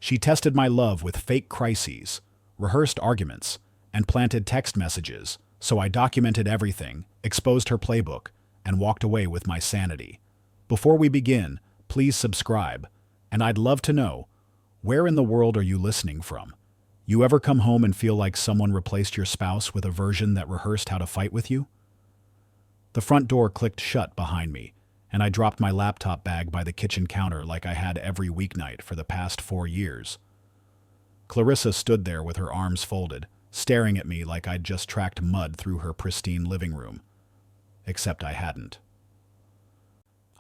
She tested my love with fake crises, rehearsed arguments, and planted text messages, so I documented everything, exposed her playbook, and walked away with my sanity. Before we begin, please subscribe, and I'd love to know, where in the world are you listening from? You ever come home and feel like someone replaced your spouse with a version that rehearsed how to fight with you? The front door clicked shut behind me, and I dropped my laptop bag by the kitchen counter like I had every weeknight for the past 4 years. Clarissa stood there with her arms folded, staring at me like I'd just tracked mud through her pristine living room. Except I hadn't.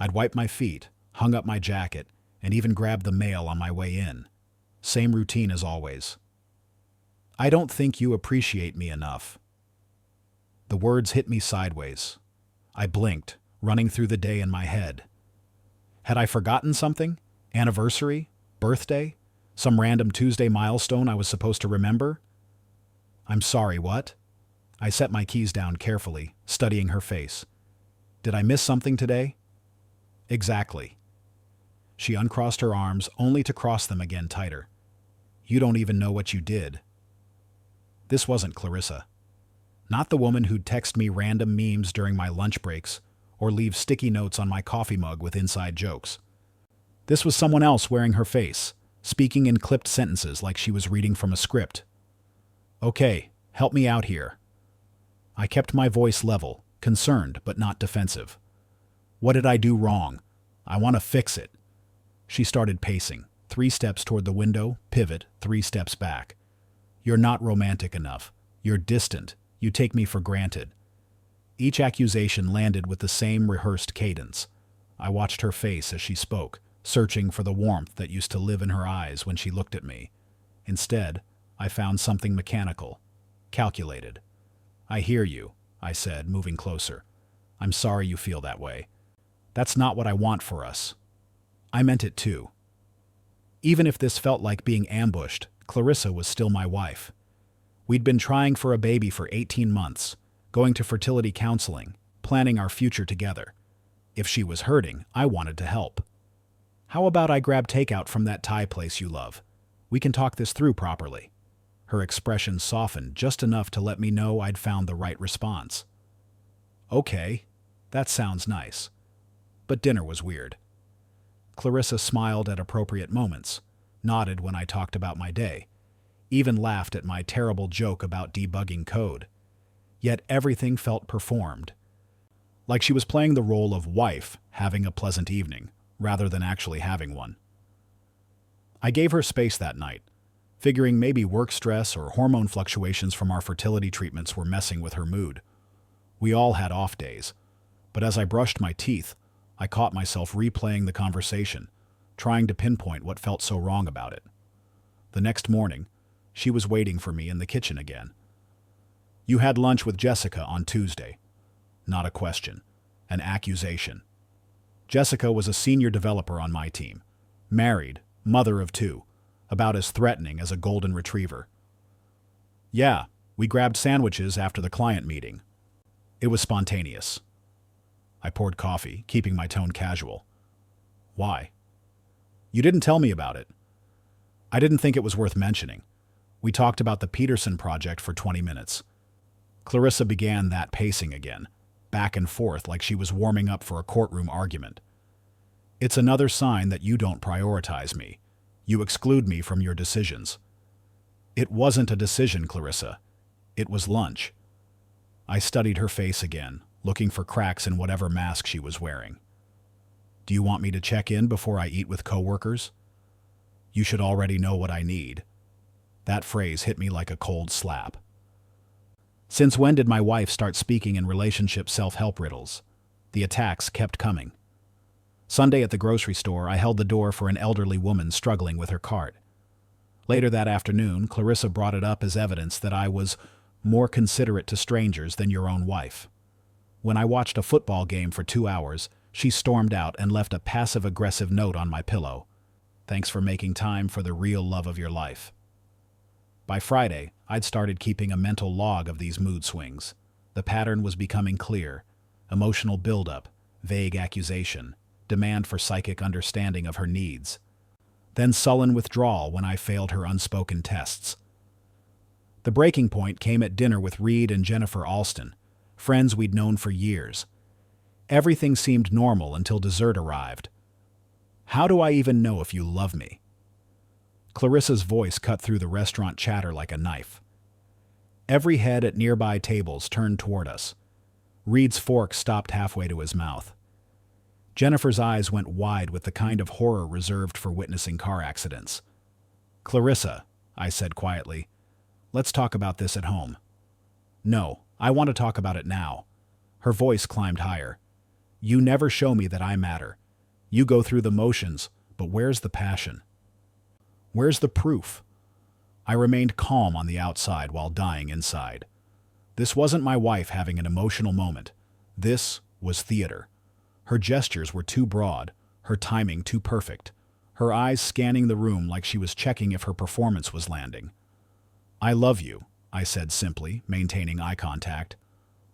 I'd wiped my feet, hung up my jacket, and even grabbed the mail on my way in. Same routine as always. I don't think you appreciate me enough. The words hit me sideways. I blinked, running through the day in my head. Had I forgotten something? Anniversary? Birthday? Some random Tuesday milestone I was supposed to remember? I'm sorry, what? I set my keys down carefully, studying her face. Did I miss something today? Exactly. She uncrossed her arms, only to cross them again tighter. You don't even know what you did. This wasn't Clarissa. Not the woman who'd text me random memes during my lunch breaks, or leave sticky notes on my coffee mug with inside jokes. This was someone else wearing her face, speaking in clipped sentences like she was reading from a script. Okay, help me out here. I kept my voice level, concerned but not defensive. What did I do wrong? I want to fix it. She started pacing, 3 steps toward the window, pivot, 3 steps back. You're not romantic enough. You're distant. You take me for granted. Each accusation landed with the same rehearsed cadence. I watched her face as she spoke, searching for the warmth that used to live in her eyes when she looked at me. Instead, I found something mechanical, calculated. I hear you, I said, moving closer. I'm sorry you feel that way. That's not what I want for us. I meant it too. Even if this felt like being ambushed, Clarissa was still my wife. We'd been trying for a baby for 18 months, going to fertility counseling, planning our future together. If she was hurting, I wanted to help. How about I grab takeout from that Thai place you love? We can talk this through properly. Her expression softened just enough to let me know I'd found the right response. Okay, that sounds nice. But dinner was weird. Clarissa smiled at appropriate moments, nodded when I talked about my day, even laughed at my terrible joke about debugging code. Yet everything felt performed. Like she was playing the role of wife having a pleasant evening, rather than actually having one. I gave her space that night, figuring maybe work stress or hormone fluctuations from our fertility treatments were messing with her mood. We all had off days, but as I brushed my teeth, I caught myself replaying the conversation, trying to pinpoint what felt so wrong about it. The next morning, she was waiting for me in the kitchen again. You had lunch with Jessica on Tuesday. Not a question, an accusation. Jessica was a senior developer on my team, married, mother of 2, about as threatening as a golden retriever. Yeah, we grabbed sandwiches after the client meeting. It was spontaneous. I poured coffee, keeping my tone casual. Why? You didn't tell me about it. I didn't think it was worth mentioning. We talked about the Peterson project for 20 minutes. Clarissa began that pacing again, back and forth like she was warming up for a courtroom argument. It's another sign that you don't prioritize me. You exclude me from your decisions. It wasn't a decision, Clarissa. It was lunch. I studied her face again, looking for cracks in whatever mask she was wearing. Do you want me to check in before I eat with coworkers? You should already know what I need. That phrase hit me like a cold slap. Since when did my wife start speaking in relationship self-help riddles? The attacks kept coming. Sunday at the grocery store, I held the door for an elderly woman struggling with her cart. Later that afternoon, Clarissa brought it up as evidence that I was more considerate to strangers than your own wife. When I watched a football game for 2 hours, she stormed out and left a passive-aggressive note on my pillow. Thanks for making time for the real love of your life. By Friday, I'd started keeping a mental log of these mood swings. The pattern was becoming clear. Emotional buildup, vague accusation, demand for psychic understanding of her needs. then sullen withdrawal when I failed her unspoken tests. The breaking point came at dinner with Reed and Jennifer Alston, friends we'd known for years. Everything seemed normal until dessert arrived. "How do I even know if you love me?" Clarissa's voice cut through the restaurant chatter like a knife. Every head at nearby tables turned toward us. Reed's fork stopped halfway to his mouth. Jennifer's eyes went wide with the kind of horror reserved for witnessing car accidents. "Clarissa," I said quietly, "let's talk about this at home." "No, I want to talk about it now." Her voice climbed higher. "You never show me that I matter. You go through the motions, but where's the passion? Where's the proof?" I remained calm on the outside while dying inside. This wasn't my wife having an emotional moment. This was theater. Her gestures were too broad, her timing too perfect, her eyes scanning the room like she was checking if her performance was landing. "I love you," I said simply, maintaining eye contact.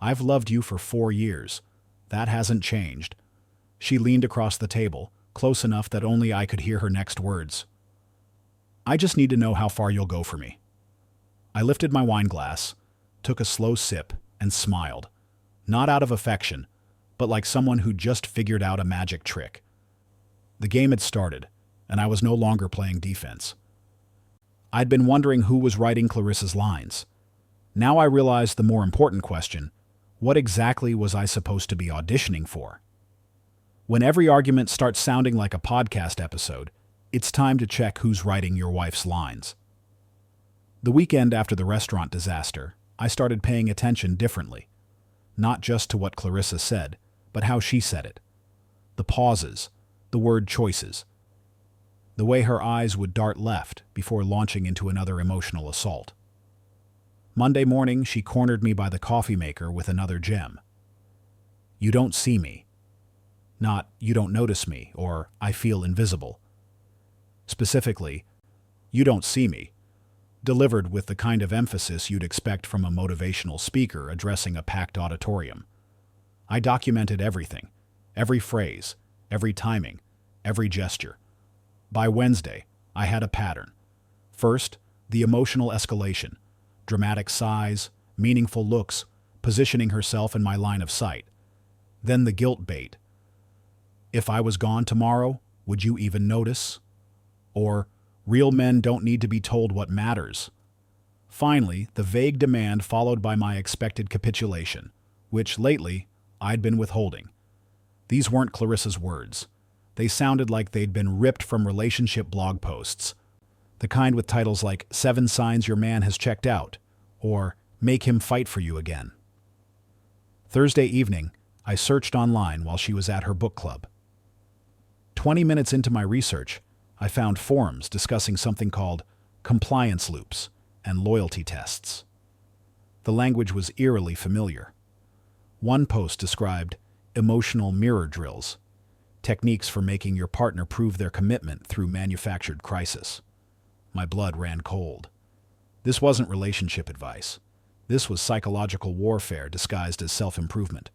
"I've loved you for 4 years. That hasn't changed." She leaned across the table, close enough that only I could hear her next words. "I just need to know how far you'll go for me." I lifted my wine glass, took a slow sip, and smiled. Not out of affection, but like someone who just figured out a magic trick. The game had started, and I was no longer playing defense. I'd been wondering who was writing Clarissa's lines. Now I realized the more important question: what exactly was I supposed to be auditioning for? When every argument starts sounding like a podcast episode, it's time to check who's writing your wife's lines. The weekend after the restaurant disaster, I started paying attention differently. Not just to what Clarissa said, but how she said it. The pauses, the word choices. The way her eyes would dart left before launching into another emotional assault. Monday morning, she cornered me by the coffee maker with another gem. "You don't see me." Not, "You don't notice me," or "I feel invisible." Specifically, "You don't see me," delivered with the kind of emphasis you'd expect from a motivational speaker addressing a packed auditorium. I documented everything, every phrase, every timing, every gesture. By Wednesday, I had a pattern. First, the emotional escalation, dramatic sighs, meaningful looks, positioning herself in my line of sight. Then the guilt bait. "If I was gone tomorrow, would you even notice?" Or, "Real men don't need to be told what matters." Finally, the vague demand followed by my expected capitulation, which lately I'd been withholding. These weren't Clarissa's words. They sounded like they'd been ripped from relationship blog posts, the kind with titles like "7 Signs Your Man Has Checked Out" or "Make Him Fight for You Again." Thursday evening, I searched online while she was at her book club. 20 minutes into my research, I found forums discussing something called compliance loops and loyalty tests. The language was eerily familiar. One post described emotional mirror drills, techniques for making your partner prove their commitment through manufactured crisis. My blood ran cold. This wasn't relationship advice. This was psychological warfare disguised as self-improvement.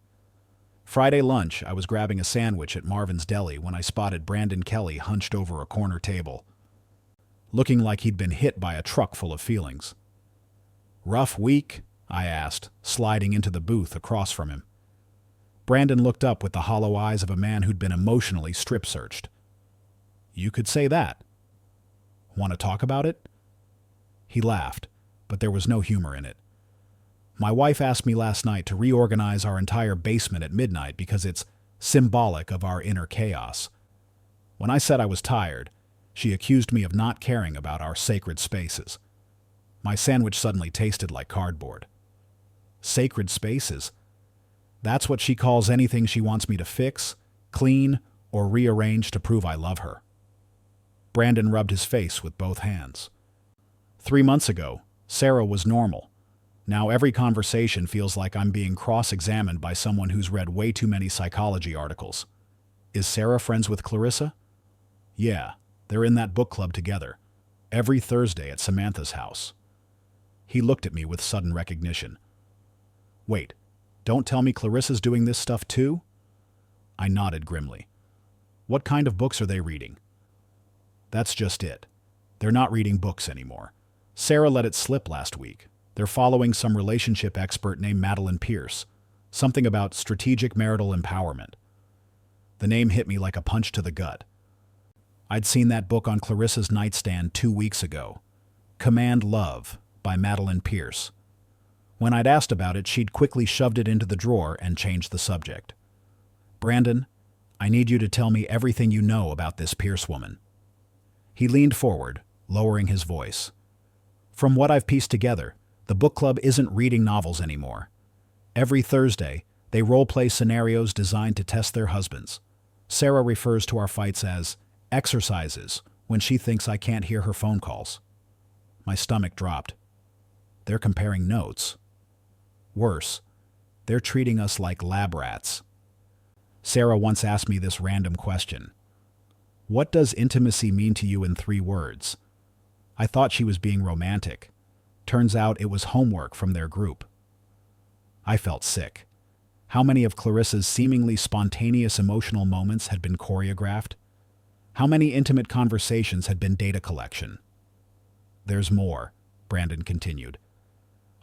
Friday lunch, I was grabbing a sandwich at Marvin's Deli when I spotted Brandon Kelly hunched over a corner table, looking like he'd been hit by a truck full of feelings. "Rough week?" I asked, sliding into the booth across from him. Brandon looked up with the hollow eyes of a man who'd been emotionally strip-searched. "You could say that." "Want to talk about it?" He laughed, but there was no humor in it. "My wife asked me last night to reorganize our entire basement at midnight because it's symbolic of our inner chaos. When I said I was tired, she accused me of not caring about our sacred spaces." My sandwich suddenly tasted like cardboard. Sacred spaces? That's what she calls anything she wants me to fix, clean, or rearrange to prove I love her. Brandon rubbed his face with both hands. 3 months ago, Sarah was normal. Now every conversation feels like I'm being cross-examined by someone who's read way too many psychology articles. Is Sarah friends with Clarissa? Yeah, they're in that book club together, every Thursday at Samantha's house. He looked at me with sudden recognition. Wait, don't tell me Clarissa's doing this stuff too? I nodded grimly. What kind of books are they reading? That's just it. They're not reading books anymore. Sarah let it slip last week. They're following some relationship expert named Madeline Pierce. Something about strategic marital empowerment. The name hit me like a punch to the gut. I'd seen that book on Clarissa's nightstand 2 weeks ago. Command Love by Madeline Pierce. When I'd asked about it, she'd quickly shoved it into the drawer and changed the subject. Brandon, I need you to tell me everything you know about this Pierce woman. He leaned forward, lowering his voice. From what I've pieced together, the book club isn't reading novels anymore. Every Thursday, they role-play scenarios designed to test their husbands. Sarah refers to our fights as exercises when she thinks I can't hear her phone calls. My stomach dropped. They're comparing notes. Worse, they're treating us like lab rats. Sarah once asked me this random question. What does intimacy mean to you in 3 words? I thought she was being romantic. Turns out it was homework from their group. I felt sick. How many of Clarissa's seemingly spontaneous emotional moments had been choreographed? How many intimate conversations had been data collection? There's more, Brandon continued.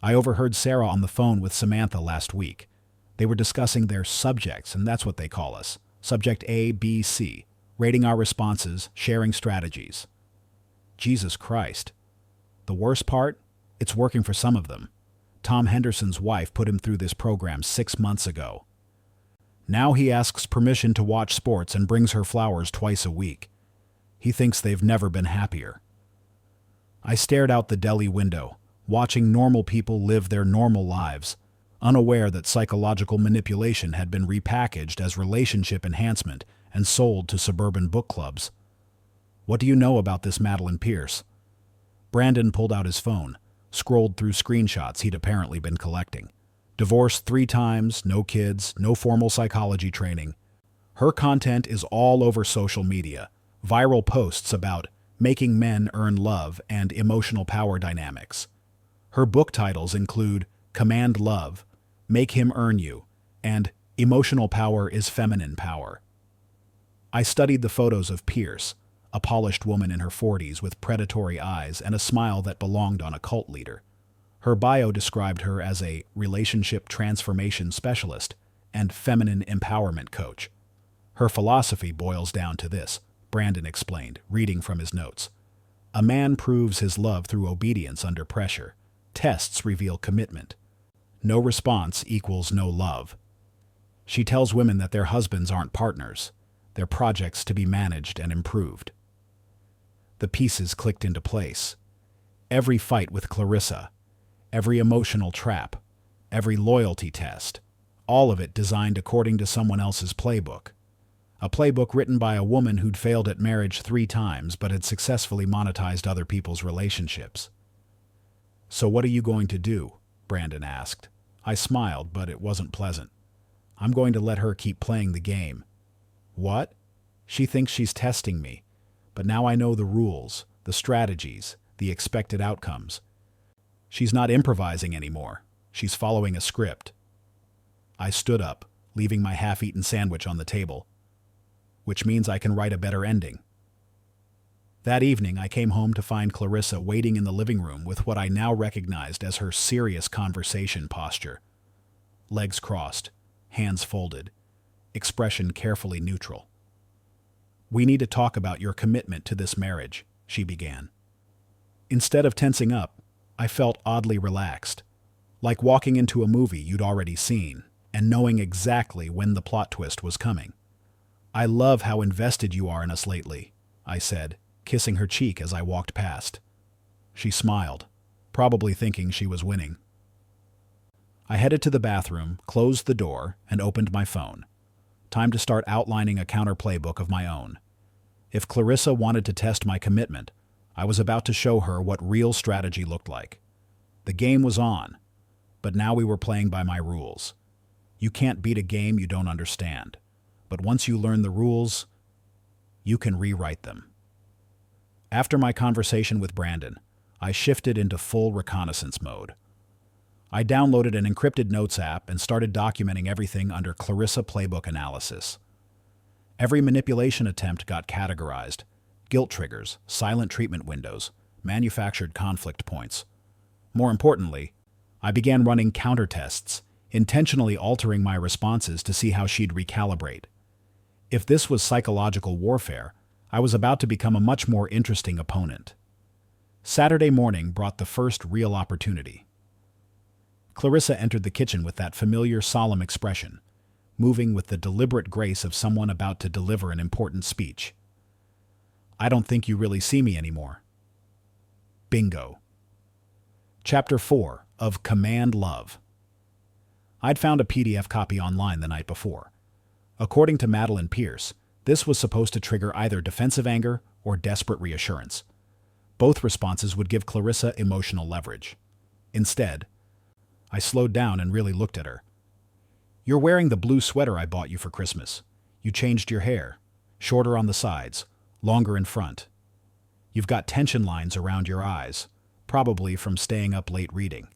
I overheard Sarah on the phone with Samantha last week. They were discussing their subjects, and that's what they call us. Subject A, B, C. Rating our responses, sharing strategies. Jesus Christ. The worst part? It's working for some of them. Tom Henderson's wife put him through this program 6 months ago. Now he asks permission to watch sports and brings her flowers twice a week. He thinks they've never been happier. I stared out the deli window, watching normal people live their normal lives, unaware that psychological manipulation had been repackaged as relationship enhancement and sold to suburban book clubs. What do you know about this Madeline Pierce? Brandon pulled out his phone, scrolled through screenshots he'd apparently been collecting. Divorced 3 times, no kids, no formal psychology training. Her content is all over social media. Viral posts about making men earn love and emotional power dynamics. Her book titles include Command Love, Make Him Earn You, and Emotional Power is Feminine Power. I studied the photos of Pierce, a polished woman in her 40s with predatory eyes and a smile that belonged on a cult leader. Her bio described her as a relationship transformation specialist and feminine empowerment coach. Her philosophy boils down to this, Brandon explained, reading from his notes. A man proves his love through obedience under pressure. Tests reveal commitment. No response equals no love. She tells women that their husbands aren't partners. They're projects to be managed and improved. The pieces clicked into place. Every fight with Clarissa, every emotional trap, every loyalty test, all of it designed according to someone else's playbook. A playbook written by a woman who'd failed at marriage 3 times but had successfully monetized other people's relationships. So what are you going to do? Brandon asked. I smiled, but it wasn't pleasant. I'm going to let her keep playing the game. What? She thinks she's testing me. But now I know the rules, the strategies, the expected outcomes. She's not improvising anymore. She's following a script. I stood up, leaving my half-eaten sandwich on the table, which means I can write a better ending. That evening, I came home to find Clarissa waiting in the living room with what I now recognized as her serious conversation posture. Legs crossed, hands folded, expression carefully neutral. We need to talk about your commitment to this marriage, she began. Instead of tensing up, I felt oddly relaxed, like walking into a movie you'd already seen and knowing exactly when the plot twist was coming. I love how invested you are in us lately, I said, kissing her cheek as I walked past. She smiled, probably thinking she was winning. I headed to the bathroom, closed the door, and opened my phone. Time to start outlining a counter playbook of my own. If Clarissa wanted to test my commitment, I was about to show her what real strategy looked like. The game was on, but now we were playing by my rules. You can't beat a game you don't understand, but once you learn the rules, you can rewrite them. After my conversation with Brandon, I shifted into full reconnaissance mode. I downloaded an encrypted notes app and started documenting everything under Clarissa Playbook Analysis. Every manipulation attempt got categorized, guilt triggers, silent treatment windows, manufactured conflict points. More importantly, I began running counter tests, intentionally altering my responses to see how she'd recalibrate. If this was psychological warfare, I was about to become a much more interesting opponent. Saturday morning brought the first real opportunity. Clarissa entered the kitchen with that familiar, solemn expression, moving with the deliberate grace of someone about to deliver an important speech. "I don't think you really see me anymore." Bingo. Chapter 4 of Command Love. I'd found a PDF copy online the night before. According to Madeline Pierce, this was supposed to trigger either defensive anger or desperate reassurance. Both responses would give Clarissa emotional leverage. Instead, I slowed down and really looked at her. "You're wearing the blue sweater I bought you for Christmas. You changed your hair, shorter on the sides, longer in front. You've got tension lines around your eyes, probably from staying up late reading.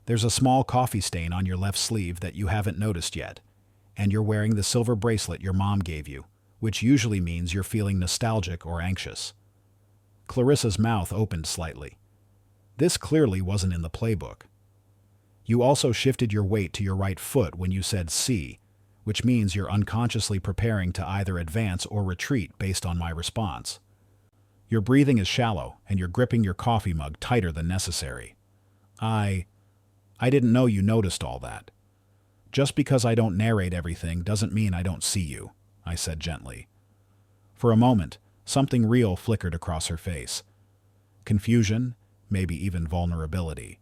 There's a small coffee stain on your left sleeve that you haven't noticed yet, and you're wearing the silver bracelet your mom gave you, which usually means you're feeling nostalgic or anxious." Clarissa's mouth opened slightly. This clearly wasn't in the playbook. "You also shifted your weight to your right foot when you said see, which means you're unconsciously preparing to either advance or retreat based on my response. Your breathing is shallow, and you're gripping your coffee mug tighter than necessary. I didn't know you noticed all that. Just because I don't narrate everything doesn't mean I don't see you," I said gently. For a moment, something real flickered across her face. Confusion, maybe even vulnerability.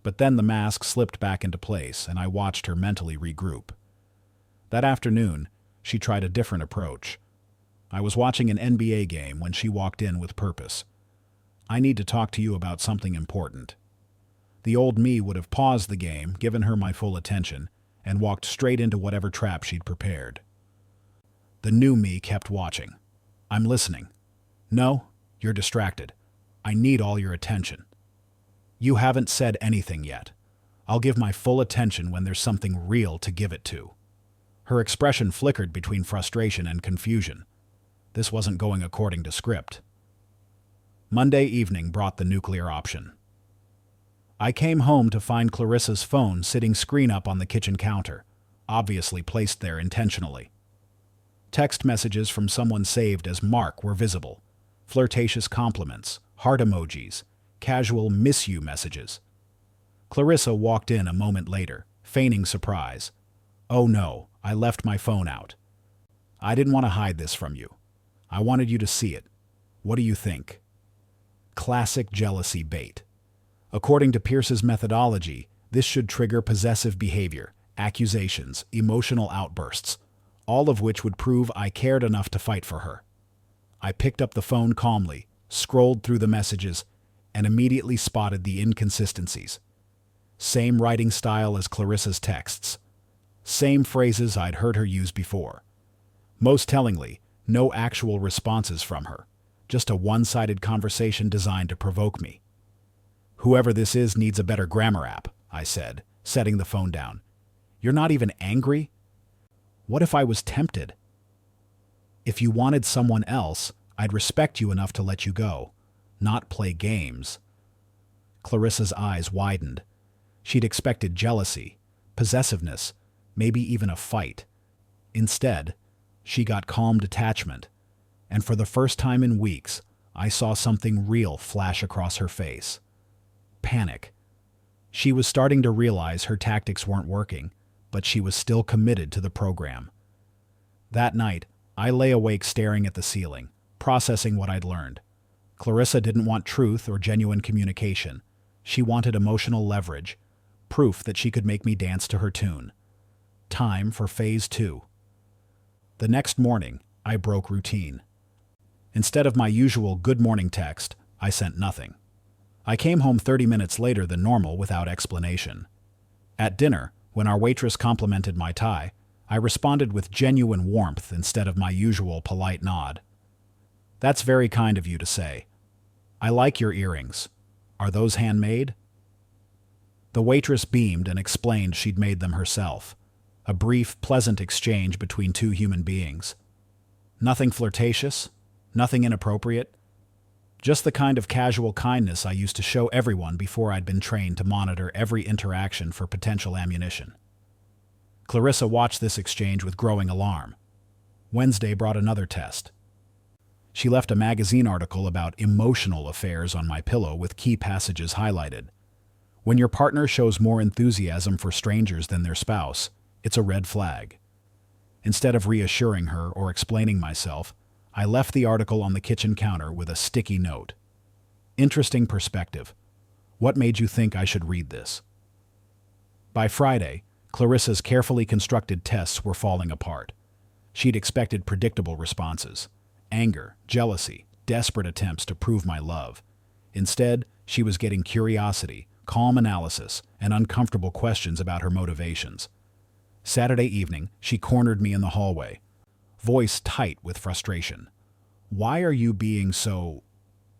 But then the mask slipped back into place, and I watched her mentally regroup. That afternoon, she tried a different approach. I was watching an NBA game when she walked in with purpose. "I need to talk to you about something important." The old me would have paused the game, given her my full attention, and walked straight into whatever trap she'd prepared. The new me kept watching. "I'm listening." "No, you're distracted. I need all your attention." "You haven't said anything yet. I'll give my full attention when there's something real to give it to." Her expression flickered between frustration and confusion. This wasn't going according to script. Monday evening brought the nuclear option. I came home to find Clarissa's phone sitting screen up on the kitchen counter, obviously placed there intentionally. Text messages from someone saved as Mark were visible. Flirtatious compliments, heart emojis, casual miss you messages. Clarissa walked in a moment later, feigning surprise. "Oh no, I left my phone out. I didn't want to hide this from you. I wanted you to see it. What do you think?" Classic jealousy bait. According to Pierce's methodology, this should trigger possessive behavior, accusations, emotional outbursts, all of which would prove I cared enough to fight for her. I picked up the phone calmly, scrolled through the messages, and immediately spotted the inconsistencies. Same writing style as Clarissa's texts. Same phrases I'd heard her use before. Most tellingly, no actual responses from her, just a one-sided conversation designed to provoke me. "Whoever this is needs a better grammar app," I said, setting the phone down. "You're not even angry? What if I was tempted? If you wanted someone else, I'd respect you enough to let you go, not play games." Clarissa's eyes widened. She'd expected jealousy, possessiveness, maybe even a fight. Instead, she got calm detachment, and for the first time in weeks, I saw something real flash across her face. Panic. She was starting to realize her tactics weren't working, but she was still committed to the program. That night, I lay awake staring at the ceiling, processing what I'd learned. Clarissa didn't want truth or genuine communication. She wanted emotional leverage, proof that she could make me dance to her tune. Time for phase 2. The next morning, I broke routine. Instead of my usual good morning text, I sent nothing. I came home 30 minutes later than normal without explanation. At dinner, when our waitress complimented my tie, I responded with genuine warmth instead of my usual polite nod. "That's very kind of you to say. I like your earrings. Are those handmade?" The waitress beamed and explained she'd made them herself. A brief, pleasant exchange between two human beings. Nothing flirtatious, Nothing inappropriate. Just the kind of casual kindness I used to show everyone before I'd been trained to monitor every interaction for potential ammunition. Clarissa watched this exchange with growing alarm. Wednesday brought another test. She left a magazine article about emotional affairs on my pillow with key passages highlighted. When your partner shows more enthusiasm for strangers than their spouse, it's a red flag. Instead of reassuring her or explaining myself, I left the article on the kitchen counter with a sticky note. Interesting perspective. What made you think I should read this? By Friday, Clarissa's carefully constructed tests were falling apart. She'd expected predictable responses: anger, jealousy, desperate attempts to prove my love. Instead, she was getting curiosity, calm analysis, and uncomfortable questions about her motivations. Saturday evening, she cornered me in the hallway, voice tight with frustration. "Why are you being so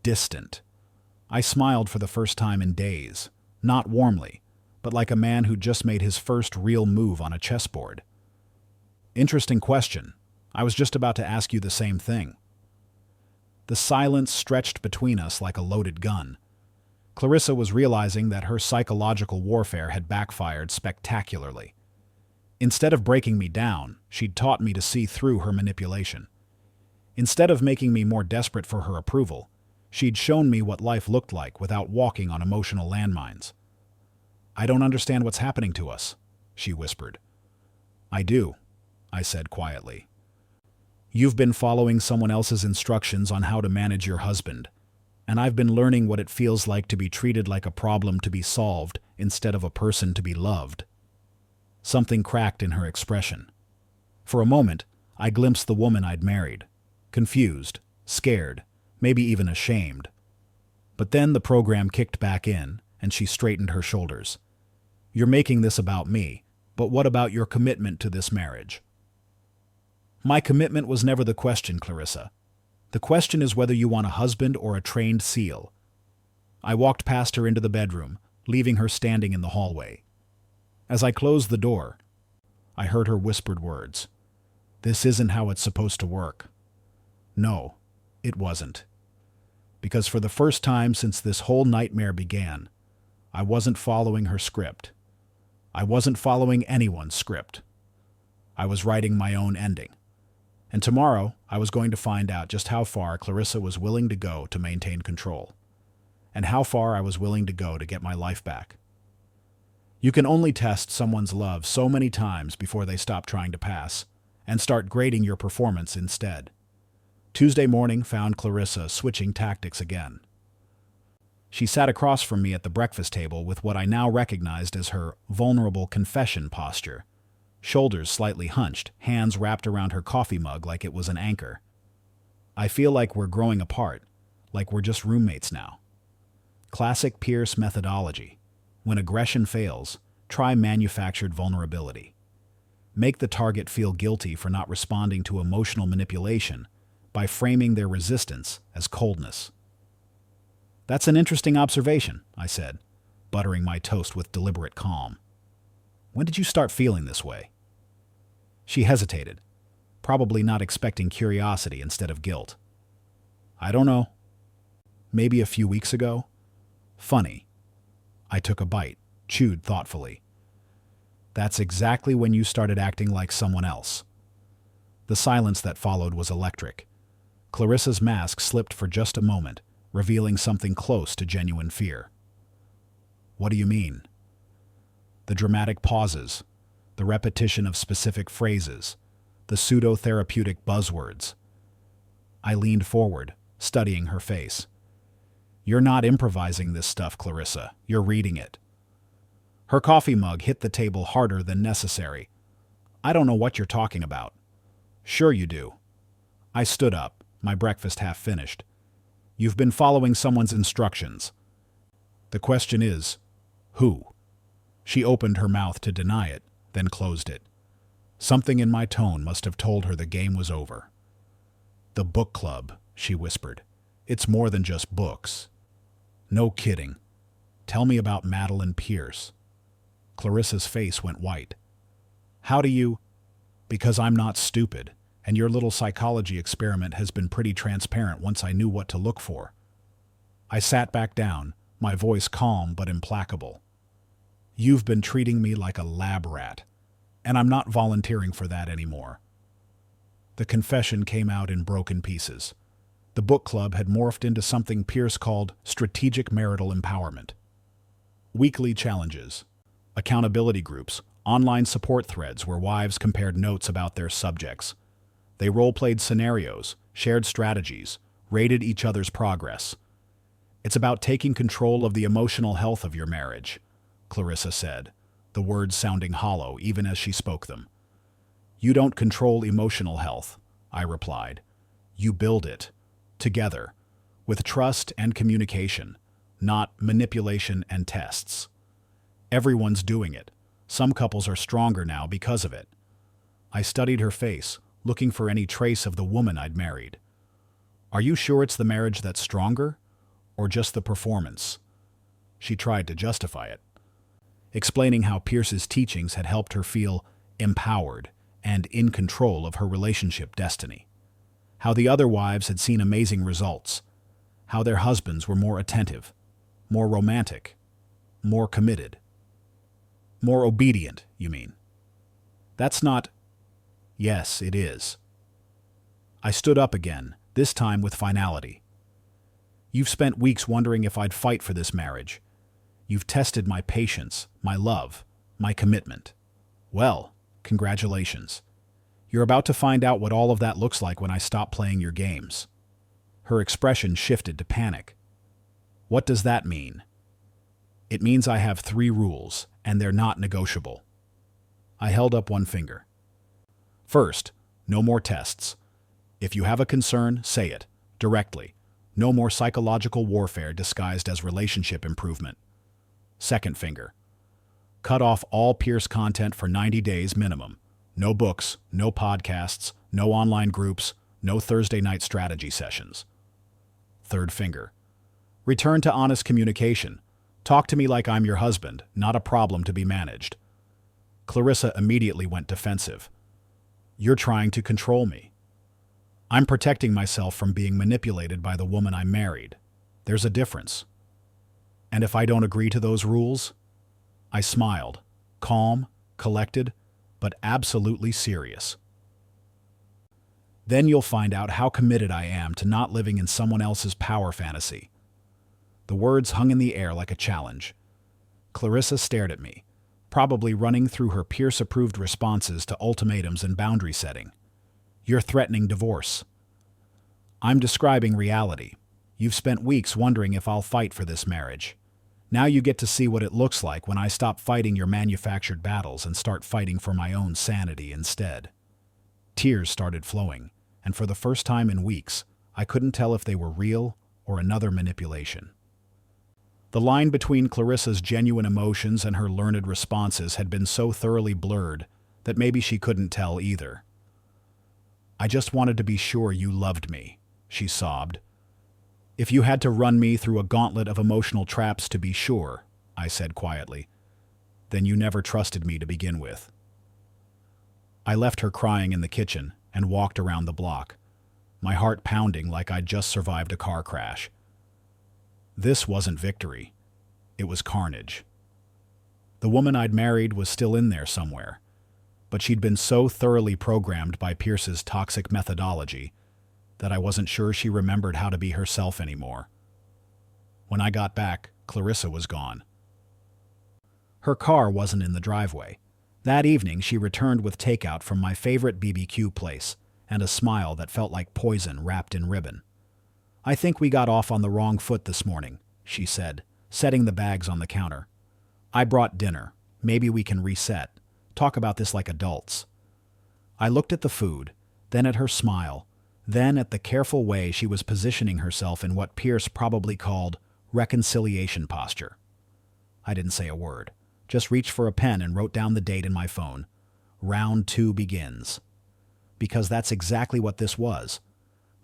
distant?" I smiled for the first time in days, not warmly, but like a man who just made his first real move on a chessboard. "Interesting question. I was just about to ask you the same thing." The silence stretched between us like a loaded gun. Clarissa was realizing that her psychological warfare had backfired spectacularly. Instead of breaking me down, she'd taught me to see through her manipulation. Instead of making me more desperate for her approval, she'd shown me what life looked like without walking on emotional landmines. "I don't understand what's happening to us," she whispered. "I do," I said quietly. "You've been following someone else's instructions on how to manage your husband, and I've been learning what it feels like to be treated like a problem to be solved instead of a person to be loved." Something cracked in her expression. For a moment, I glimpsed the woman I'd married, confused, scared, maybe even ashamed. But then the program kicked back in, and she straightened her shoulders. "You're making this about me, but what about your commitment to this marriage?" "My commitment was never the question, Clarissa. The question is whether you want a husband or a trained SEAL." I walked past her into the bedroom, leaving her standing in the hallway. As I closed the door, I heard her whispered words. "This isn't how it's supposed to work." No, it wasn't. Because for the first time since this whole nightmare began, I wasn't following her script. I wasn't following anyone's script. I was writing my own ending. And tomorrow, I was going to find out just how far Clarissa was willing to go to maintain control, and how far I was willing to go to get my life back. You can only test someone's love so many times before they stop trying to pass, and start grading your performance instead. Tuesday morning found Clarissa switching tactics again. She sat across from me at the breakfast table with what I now recognized as her vulnerable confession posture. Shoulders slightly hunched, hands wrapped around her coffee mug like it was an anchor. "I feel like we're growing apart, like we're just roommates now." Classic Pierce methodology. When aggression fails, try manufactured vulnerability. Make the target feel guilty for not responding to emotional manipulation by framing their resistance as coldness. "That's an interesting observation," I said, buttering my toast with deliberate calm. "When did you start feeling this way?" She hesitated, probably not expecting curiosity instead of guilt. "I don't know. Maybe a few weeks ago. Funny." I took a bite, chewed thoughtfully. "That's exactly when you started acting like someone else." The silence that followed was electric. Clarissa's mask slipped for just a moment, revealing something close to genuine fear. "What do you mean?" The dramatic pauses, the repetition of specific phrases, the pseudo-therapeutic buzzwords. I leaned forward, studying her face. "You're not improvising this stuff, Clarissa. You're reading it." Her coffee mug hit the table harder than necessary. "I don't know what you're talking about." "Sure you do." I stood up, my breakfast half finished. "You've been following someone's instructions. The question is, who?" She opened her mouth to deny it, then closed it. Something in my tone must have told her the game was over. "The book club," she whispered. "It's more than just books." "No kidding. Tell me about Madeline Pierce." Clarissa's face went white. "How do you—" "Because I'm not stupid, And your little psychology experiment has been pretty transparent once I knew what to look for. I sat back down, my voice calm but implacable. You've been treating me like a lab rat, and I'm not volunteering for that anymore. The confession came out in broken pieces. The book club had morphed into something Pierce called strategic marital empowerment. Weekly challenges, accountability groups, online support threads where wives compared notes about their subjects. They role-played scenarios, shared strategies, rated each other's progress. It's about taking control of the emotional health of your marriage, Clarissa said, the words sounding hollow even as she spoke them. You don't control emotional health, I replied. You build it, together, with trust and communication, not manipulation and tests. Everyone's doing it. Some couples are stronger now because of it. I studied her face, looking for any trace of the woman I'd married. Are you sure it's the marriage that's stronger, or just the performance? She tried to justify it, explaining how Pierce's teachings had helped her feel empowered and in control of her relationship destiny. How the other wives had seen amazing results. How their husbands were more attentive, more romantic, more committed. More obedient, you mean? That's not... Yes, it is. I stood up again, this time with finality. You've spent weeks wondering if I'd fight for this marriage. You've tested my patience, my love, my commitment. Well, congratulations. You're about to find out what all of that looks like when I stop playing your games. Her expression shifted to panic. What does that mean? It means I have 3 rules, and they're not negotiable. I held up one finger. First, no more tests. If you have a concern, say it, directly. No more psychological warfare disguised as relationship improvement. Second finger. Cut off all Pierce content for 90 days minimum. No books, no podcasts, no online groups, no Thursday night strategy sessions. Third finger. Return to honest communication. Talk to me like I'm your husband, not a problem to be managed. Clarissa immediately went defensive. You're trying to control me. I'm protecting myself from being manipulated by the woman I married. There's a difference. And if I don't agree to those rules? I smiled, calm, collected, but absolutely serious. Then you'll find out how committed I am to not living in someone else's power fantasy. The words hung in the air like a challenge. Clarissa stared at me, probably running through her Pierce-approved responses to ultimatums and boundary setting. You're threatening divorce. I'm describing reality. You've spent weeks wondering if I'll fight for this marriage. Now you get to see what it looks like when I stop fighting your manufactured battles and start fighting for my own sanity instead. Tears started flowing, and for the first time in weeks, I couldn't tell if they were real or another manipulation. The line between Clarissa's genuine emotions and her learned responses had been so thoroughly blurred that maybe she couldn't tell either. I just wanted to be sure you loved me, she sobbed. If you had to run me through a gauntlet of emotional traps to be sure, I said quietly, then you never trusted me to begin with. I left her crying in the kitchen and walked around the block, my heart pounding like I'd just survived a car crash. This wasn't victory. It was carnage. The woman I'd married was still in there somewhere, but she'd been so thoroughly programmed by Pierce's toxic methodology that I wasn't sure she remembered how to be herself anymore. When I got back, Clarissa was gone. Her car wasn't in the driveway. That evening, she returned with takeout from my favorite BBQ place and a smile that felt like poison wrapped in ribbon. I think we got off on the wrong foot this morning, she said, setting the bags on the counter. I brought dinner. Maybe we can reset. Talk about this like adults. I looked at the food, then at her smile, then at the careful way she was positioning herself in what Pierce probably called reconciliation posture. I didn't say a word, just reached for a pen and wrote down the date in my phone. Round 2 begins. Because that's exactly what this was.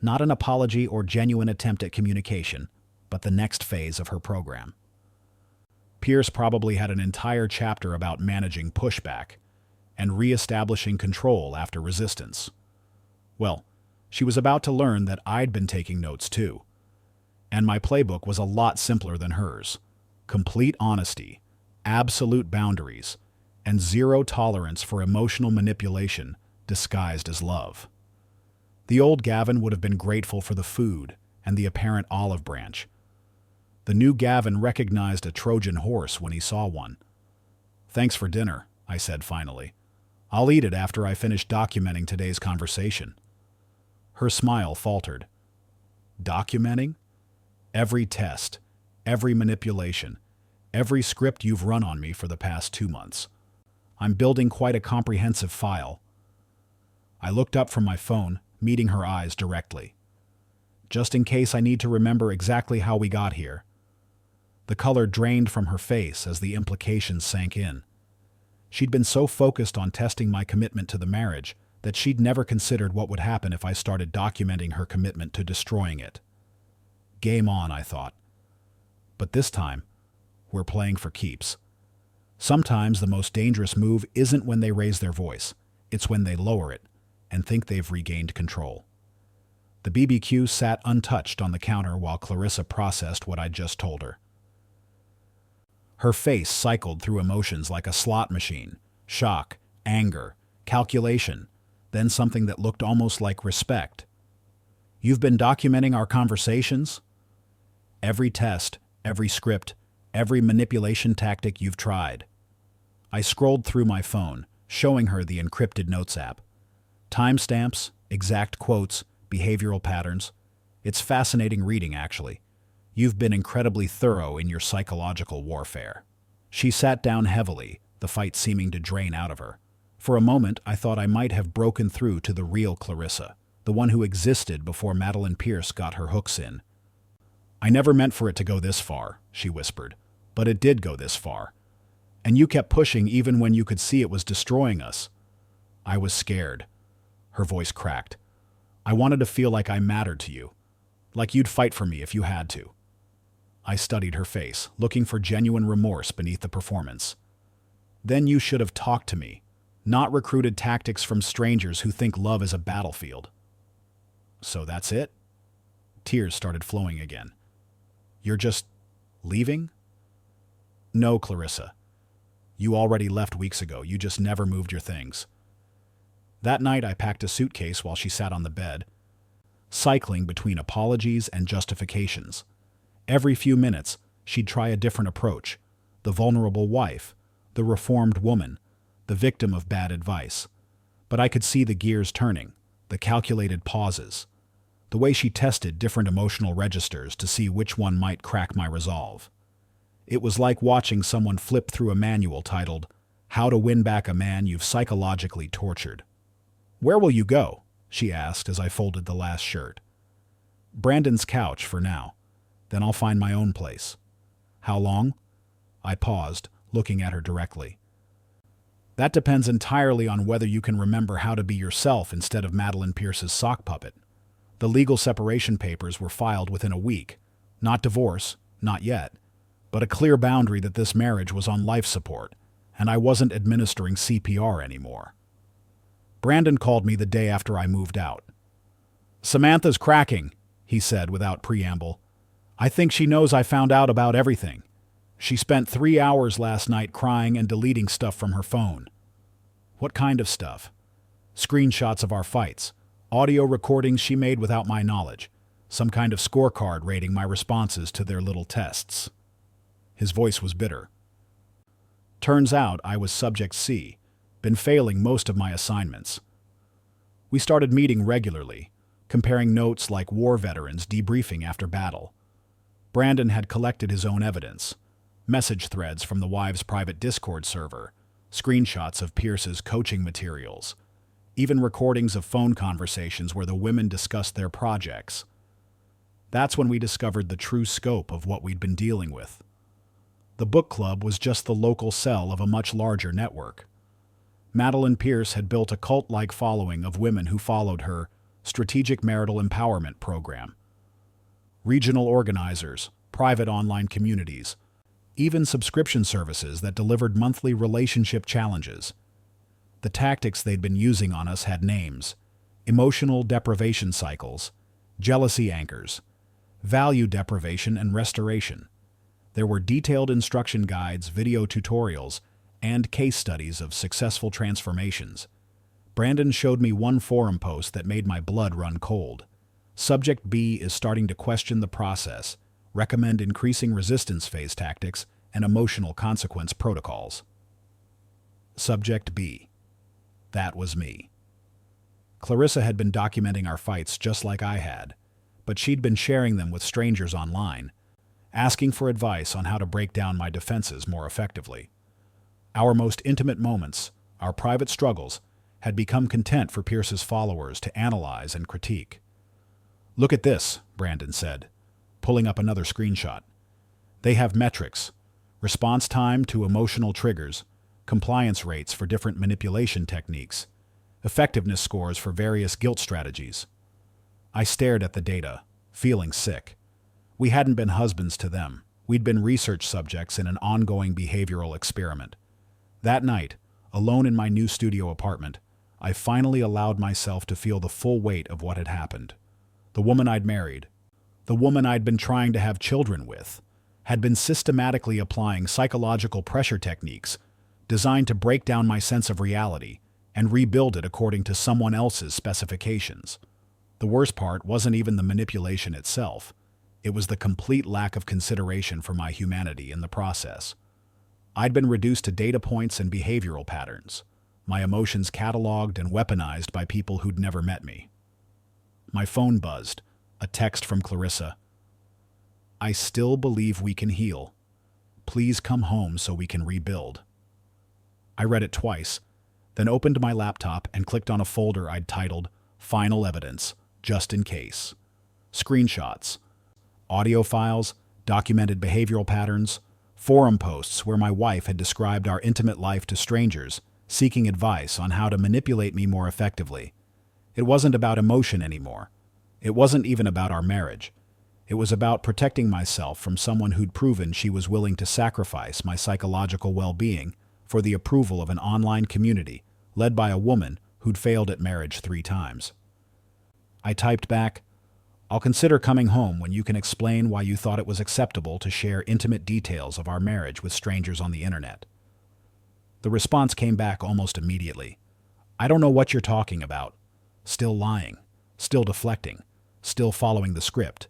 Not an apology or genuine attempt at communication, but the next phase of her program. Pierce probably had an entire chapter about managing pushback and reestablishing control after resistance. Well, she was about to learn that I'd been taking notes too. And my playbook was a lot simpler than hers. Complete honesty, absolute boundaries, and zero tolerance for emotional manipulation disguised as love. The old Gavin would have been grateful for the food and the apparent olive branch. The new Gavin recognized a Trojan horse when he saw one. "Thanks for dinner," I said finally. "I'll eat it after I finish documenting today's conversation." Her smile faltered. "Documenting? Every test, every manipulation, every script you've run on me for the past 2 months. I'm building quite a comprehensive file." I looked up from my phone, meeting her eyes directly. "Just in case I need to remember exactly how we got here." The color drained from her face as the implications sank in. She'd been so focused on testing my commitment to the marriage that she'd never considered what would happen if I started documenting her commitment to destroying it. Game on, I thought. But this time, we're playing for keeps. Sometimes the most dangerous move isn't when they raise their voice, it's when they lower it and think they've regained control. The BBQ sat untouched on the counter while Clarissa processed what I'd just told her. Her face cycled through emotions like a slot machine: shock, anger, calculation, then something that looked almost like respect. "You've been documenting our conversations? Every test, every script, every manipulation tactic you've tried." I scrolled through my phone, showing her the encrypted notes app. Timestamps, exact quotes, behavioral patterns. It's fascinating reading, actually. You've been incredibly thorough in your psychological warfare. She sat down heavily, the fight seeming to drain out of her. For a moment, I thought I might have broken through to the real Clarissa, the one who existed before Madeline Pierce got her hooks in. "I never meant for it to go this far," she whispered, "but it did go this far. And you kept pushing even when you could see it was destroying us." I was scared. Her voice cracked. "I wanted to feel like I mattered to you, like you'd fight for me if you had to." I studied her face, looking for genuine remorse beneath the performance. "Then you should have talked to me, not recruited tactics from strangers who think love is a battlefield." "So that's it?" Tears started flowing again. "You're just leaving?" "No, Clarissa. You already left weeks ago. You just never moved your things." That night I packed a suitcase while she sat on the bed, cycling between apologies and justifications. Every few minutes, she'd try a different approach: the vulnerable wife, the reformed woman, the victim of bad advice. But I could see the gears turning, the calculated pauses, the way she tested different emotional registers to see which one might crack my resolve. It was like watching someone flip through a manual titled, "How to Win Back a Man You've Psychologically Tortured." "Where will you go?" she asked as I folded the last shirt. "Brandon's couch for now. Then I'll find my own place." "How long?" I paused, looking at her directly. "That depends entirely on whether you can remember how to be yourself instead of Madeline Pierce's sock puppet. The legal separation papers were filed within a week. Not divorce, not yet, but a clear boundary that this marriage was on life support, and I wasn't administering CPR anymore." Brandon called me the day after I moved out. "Samantha's cracking," he said without preamble. "I think she knows I found out about everything. She spent 3 hours last night crying and deleting stuff from her phone." "What kind of stuff?" "Screenshots of our fights, audio recordings she made without my knowledge, some kind of scorecard rating my responses to their little tests." His voice was bitter. "Turns out I was Subject C, been failing most of my assignments." We started meeting regularly, comparing notes like war veterans debriefing after battle. Brandon had collected his own evidence: message threads from the wives' private Discord server, screenshots of Pierce's coaching materials, even recordings of phone conversations where the women discussed their projects. That's when we discovered the true scope of what we'd been dealing with. The book club was just the local cell of a much larger network. Madeline Pierce had built a cult-like following of women who followed her Strategic Marital Empowerment program. Regional organizers, private online communities, even subscription services that delivered monthly relationship challenges. The tactics they'd been using on us had names: emotional deprivation cycles, jealousy anchors, value deprivation and restoration. There were detailed instruction guides, video tutorials, and case studies of successful transformations. Brandon showed me one forum post that made my blood run cold. Subject B is starting to question the process, recommend increasing resistance phase tactics, and emotional consequence protocols. Subject B. That was me. Clarissa had been documenting our fights just like I had, but she'd been sharing them with strangers online, asking for advice on how to break down my defenses more effectively. Our most intimate moments, our private struggles, had become content for Pierce's followers to analyze and critique. "Look at this," Brandon said, pulling up another screenshot. "They have metrics, response time to emotional triggers, compliance rates for different manipulation techniques, effectiveness scores for various guilt strategies." I stared at the data, feeling sick. We hadn't been husbands to them. We'd been research subjects in an ongoing behavioral experiment. That night, alone in my new studio apartment, I finally allowed myself to feel the full weight of what had happened. The woman I'd married, the woman I'd been trying to have children with, had been systematically applying psychological pressure techniques designed to break down my sense of reality and rebuild it according to someone else's specifications. The worst part wasn't even the manipulation itself. It was the complete lack of consideration for my humanity in the process. I'd been reduced to data points and behavioral patterns, my emotions cataloged and weaponized by people who'd never met me. My phone buzzed, a text from Clarissa. "I still believe we can heal. Please come home so we can rebuild." I read it twice, then opened my laptop and clicked on a folder I'd titled Final Evidence, just in case. Screenshots, audio files, documented behavioral patterns, forum posts where my wife had described our intimate life to strangers, seeking advice on how to manipulate me more effectively. It wasn't about emotion anymore. It wasn't even about our marriage. It was about protecting myself from someone who'd proven she was willing to sacrifice my psychological well-being for the approval of an online community led by a woman who'd failed at marriage 3 times. I typed back, "I'll consider coming home when you can explain why you thought it was acceptable to share intimate details of our marriage with strangers on the internet." The response came back almost immediately. "I don't know what you're talking about." Still lying, still deflecting, still following the script.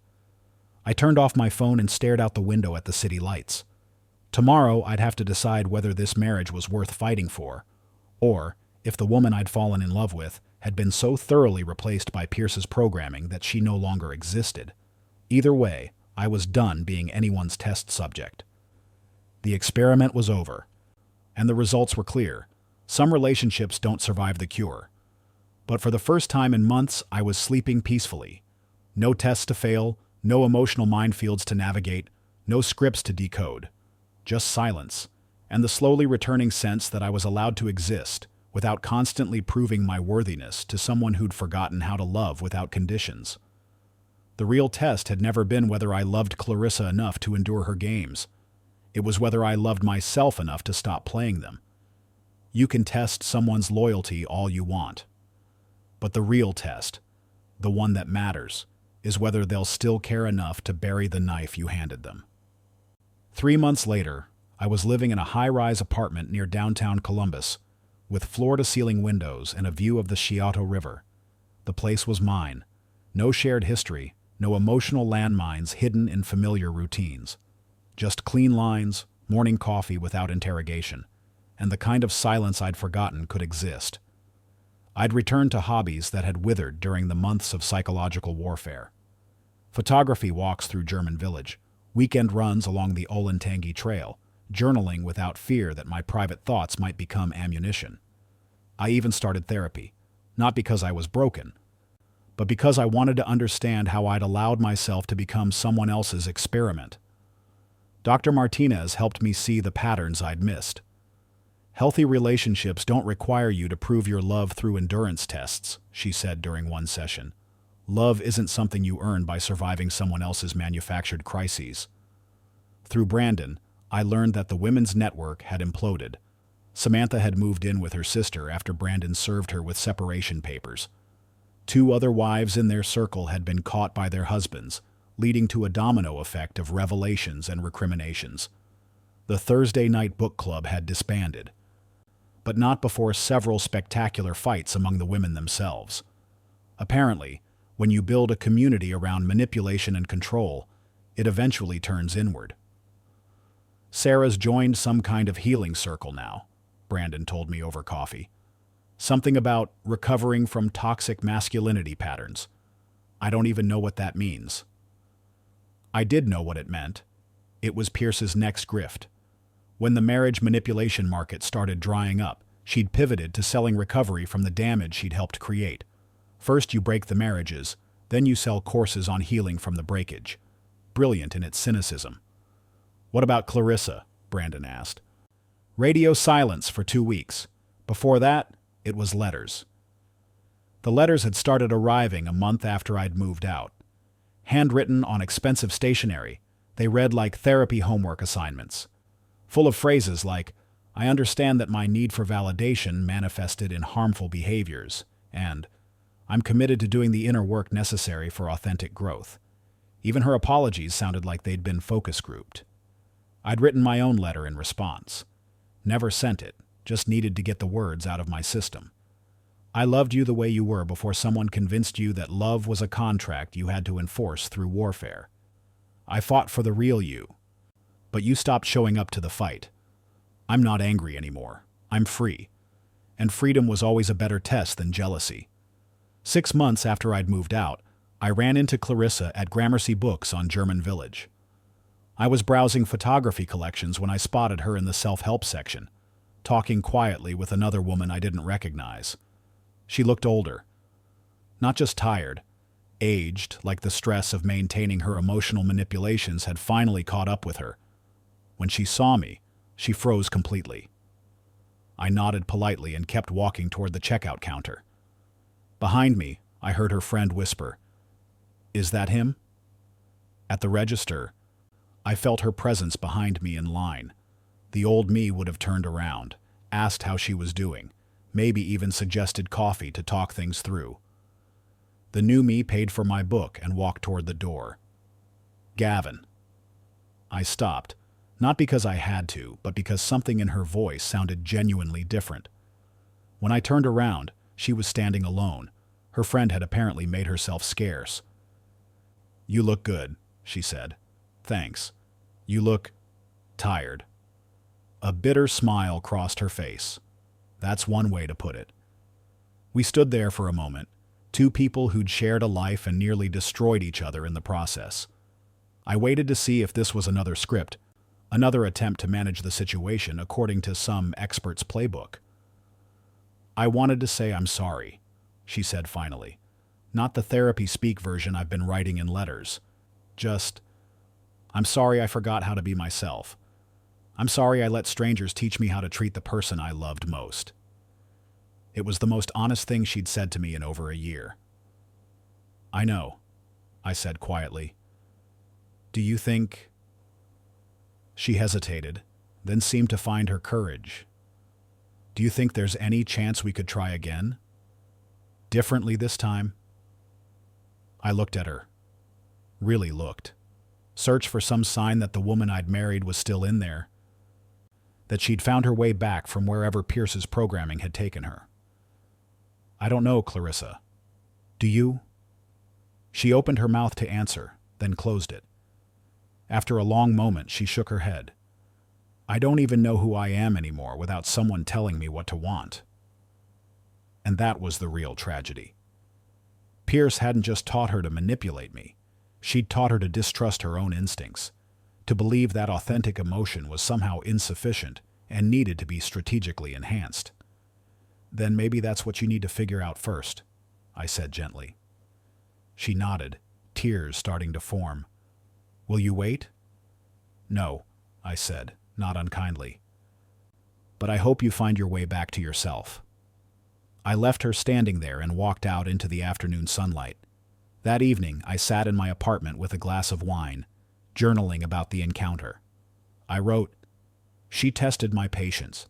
I turned off my phone and stared out the window at the city lights. Tomorrow I'd have to decide whether this marriage was worth fighting for, or if the woman I'd fallen in love with had been so thoroughly replaced by Pierce's programming that she no longer existed. Either way, I was done being anyone's test subject. The experiment was over, and the results were clear. Some relationships don't survive the cure. But for the first time in months, I was sleeping peacefully. No tests to fail, no emotional minefields to navigate, no scripts to decode. Just silence, and the slowly returning sense that I was allowed to exist without constantly proving my worthiness to someone who'd forgotten how to love without conditions. The real test had never been whether I loved Clarissa enough to endure her games. It was whether I loved myself enough to stop playing them. You can test someone's loyalty all you want. But the real test, the one that matters, is whether they'll still care enough to bury the knife you handed them. 3 months later, I was living in a high-rise apartment near downtown Columbus, with floor-to-ceiling windows and a view of the Scioto River. The place was mine. No shared history, no emotional landmines hidden in familiar routines. Just clean lines, morning coffee without interrogation, and the kind of silence I'd forgotten could exist. I'd returned to hobbies that had withered during the months of psychological warfare. Photography walks through German Village, weekend runs along the Olentangy Trail, journaling without fear that my private thoughts might become ammunition. I even started therapy, not because I was broken, but because I wanted to understand how I'd allowed myself to become someone else's experiment. Dr. Martinez helped me see the patterns I'd missed. Healthy relationships don't require you to prove your love through endurance tests, she said during one session. Love isn't something you earn by surviving someone else's manufactured crises. Through Brandon, I learned that the women's network had imploded. Samantha had moved in with her sister after Brandon served her with separation papers. 2 other wives in their circle had been caught by their husbands, leading to a domino effect of revelations and recriminations. The Thursday night book club had disbanded, but not before several spectacular fights among the women themselves. Apparently, when you build a community around manipulation and control, it eventually turns inward. Sarah's joined some kind of healing circle now, Brandon told me over coffee. Something about recovering from toxic masculinity patterns. I don't even know what that means. I did know what it meant. It was Pierce's next grift. When the marriage manipulation market started drying up, she'd pivoted to selling recovery from the damage she'd helped create. First you break the marriages, then you sell courses on healing from the breakage. Brilliant in its cynicism. What about Clarissa? Brandon asked. Radio silence for 2 weeks. Before that, it was letters. The letters had started arriving a month after I'd moved out. Handwritten on expensive stationery, they read like therapy homework assignments. Full of phrases like, "I understand that my need for validation manifested in harmful behaviors," and "I'm committed to doing the inner work necessary for authentic growth." Even her apologies sounded like they'd been focus grouped. I'd written my own letter in response. Never sent it, just needed to get the words out of my system. I loved you the way you were before someone convinced you that love was a contract you had to enforce through warfare. I fought for the real you, but you stopped showing up to the fight. I'm not angry anymore. I'm free. And freedom was always a better test than jealousy. 6 months after I'd moved out, I ran into Clarissa at Gramercy Books on German Village. I was browsing photography collections when I spotted her in the self-help section, talking quietly with another woman I didn't recognize. She looked older. Not just tired, aged, like the stress of maintaining her emotional manipulations had finally caught up with her. When she saw me, she froze completely. I nodded politely and kept walking toward the checkout counter. Behind me, I heard her friend whisper, "Is that him?" At the register, I felt her presence behind me in line. The old me would have turned around, asked how she was doing, maybe even suggested coffee to talk things through. The new me paid for my book and walked toward the door. "Gavin." I stopped, not because I had to, but because something in her voice sounded genuinely different. When I turned around, she was standing alone. Her friend had apparently made herself scarce. "You look good," she said. "Thanks. You look tired." A bitter smile crossed her face. That's one way to put it. We stood there for a moment, 2 people who'd shared a life and nearly destroyed each other in the process. I waited to see if this was another script, another attempt to manage the situation according to some expert's playbook. "I wanted to say I'm sorry," she said finally. "Not the therapy speak version I've been writing in letters. Just, I'm sorry I forgot how to be myself. I'm sorry I let strangers teach me how to treat the person I loved most." It was the most honest thing she'd said to me in over a year. "I know," I said quietly. "Do you think—" She hesitated, then seemed to find her courage. "Do you think there's any chance we could try again? Differently this time?" I looked at her. Really looked. Searched for some sign that the woman I'd married was still in there. That she'd found her way back from wherever Pierce's programming had taken her. "I don't know, Clarissa. Do you?" She opened her mouth to answer, then closed it. After a long moment, she shook her head. "I don't even know who I am anymore without someone telling me what to want." And that was the real tragedy. Pierce hadn't just taught her to manipulate me. She'd taught her to distrust her own instincts, to believe that authentic emotion was somehow insufficient and needed to be strategically enhanced. "Then maybe that's what you need to figure out first," I said gently. She nodded, tears starting to form. "Will you wait?" "No," I said, not unkindly. "But I hope you find your way back to yourself." I left her standing there and walked out into the afternoon sunlight. That evening, I sat in my apartment with a glass of wine, journaling about the encounter. I wrote, "She tested my patience.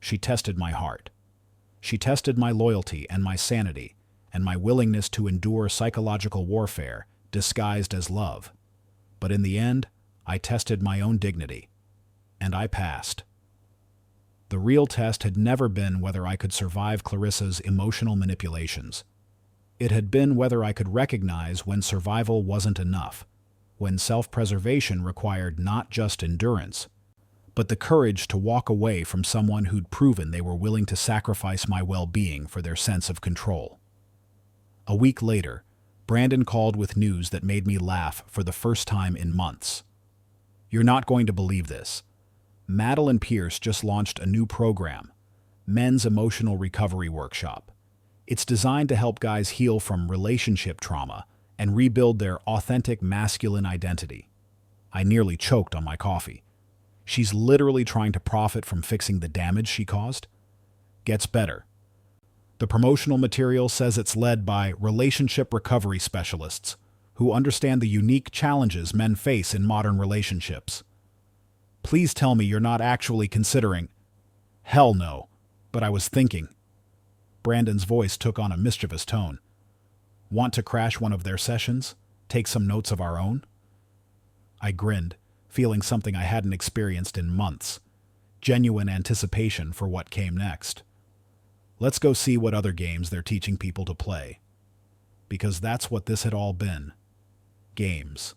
She tested my heart. She tested my loyalty and my sanity, and my willingness to endure psychological warfare disguised as love. But in the end, I tested my own dignity, and I passed. The real test had never been whether I could survive Clarissa's emotional manipulations. It had been whether I could recognize when survival wasn't enough, when self-preservation required not just endurance, but the courage to walk away from someone who'd proven they were willing to sacrifice my well-being for their sense of control. A week later, Brandon called with news that made me laugh for the first time in months. "You're not going to believe this. Madeline Pierce just launched a new program, Men's Emotional Recovery Workshop. It's designed to help guys heal from relationship trauma and rebuild their authentic masculine identity." I nearly choked on my coffee. She's literally trying to profit from fixing the damage she caused? Gets better. The promotional material says it's led by relationship recovery specialists who understand the unique challenges men face in modern relationships. Please tell me you're not actually considering... Hell no, but I was thinking. Brandon's voice took on a mischievous tone. Want to crash one of their sessions? Take some notes of our own? I grinned, feeling something I hadn't experienced in months. Genuine anticipation for what came next. Let's go see what other games they're teaching people to play. Because that's what this had all been. Games.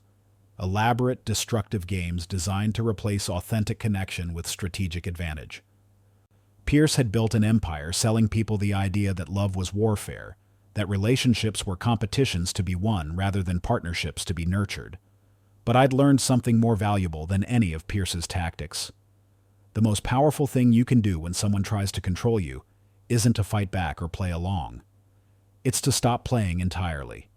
Elaborate, destructive games designed to replace authentic connection with strategic advantage. Pierce had built an empire selling people the idea that love was warfare, that relationships were competitions to be won rather than partnerships to be nurtured. But I'd learned something more valuable than any of Pierce's tactics. The most powerful thing you can do when someone tries to control you isn't to fight back or play along. It's to stop playing entirely.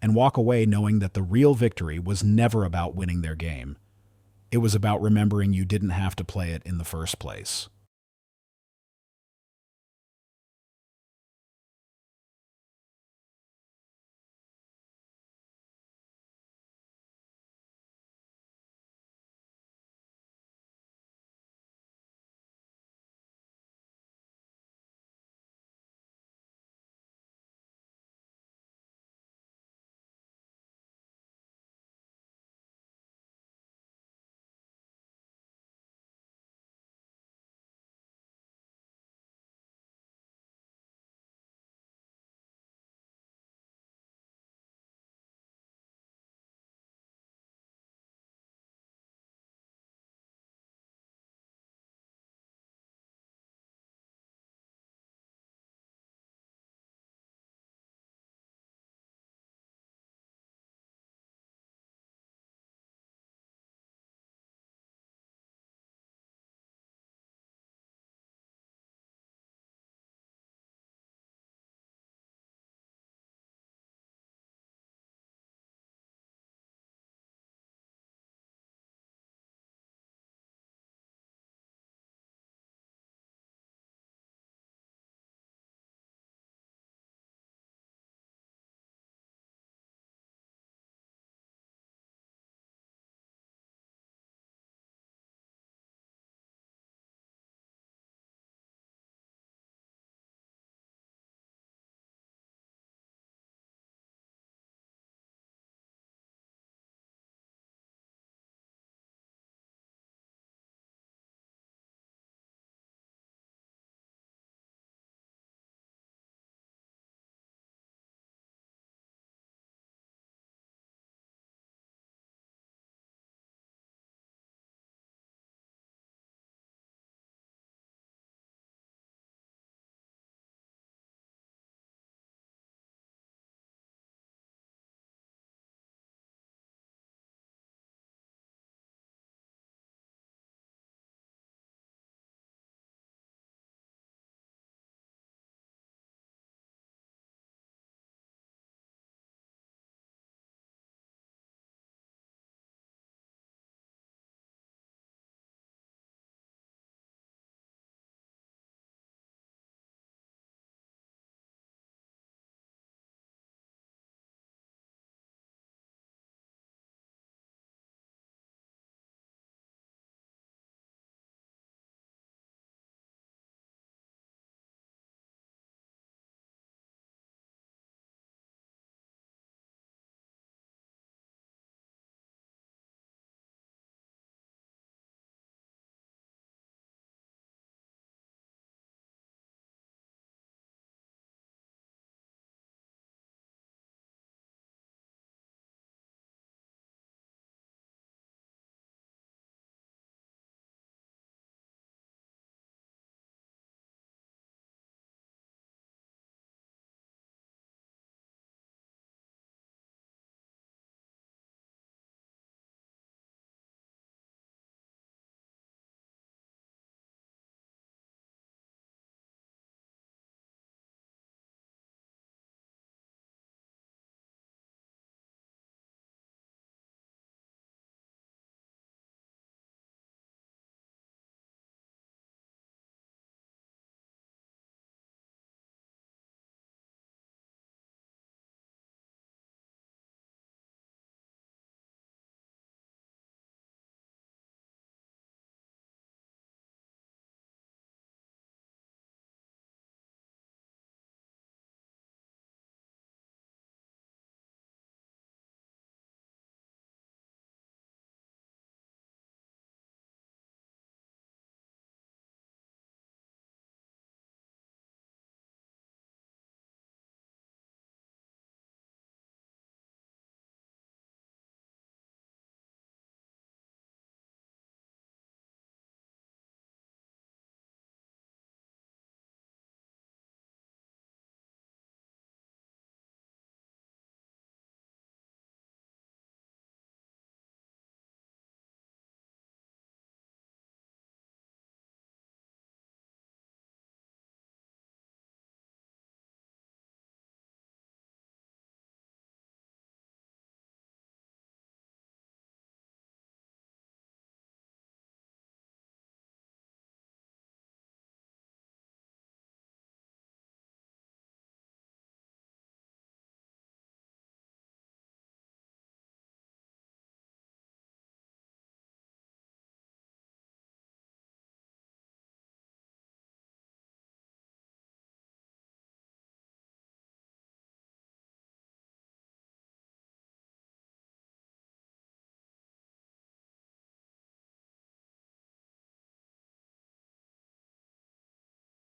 And walk away knowing that the real victory was never about winning their game. It was about remembering you didn't have to play it in the first place.